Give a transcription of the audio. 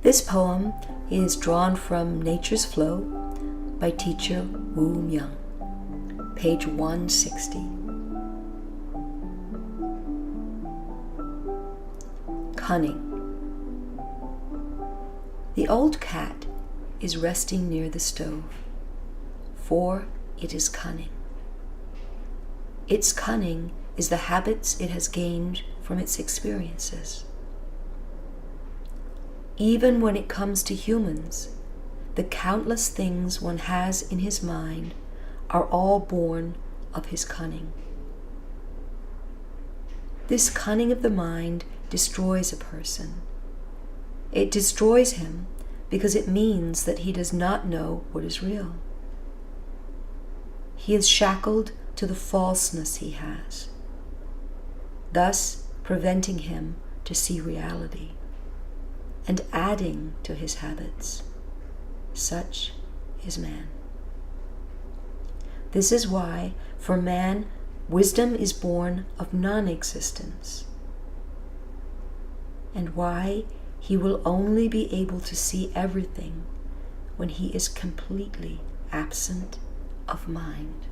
This poem is drawn from Nature's Flow by teacher Myung, page 160. Cunning. The old cat is resting near the stove, for it is cunning. Its cunning is the habits it has gained from its experiences. Even when it comes to humans, the countless things one has in his mind are all born of his cunning. This cunning of the mind destroys a person. It destroys him because it means that he does not know what is real. He is shackled to the falseness he has, thus preventing him to see reality and adding to his habits. Such is man. This is why, for man, wisdom is born of non-existence, and why he will only be able to see everything when he is completely absent of mind.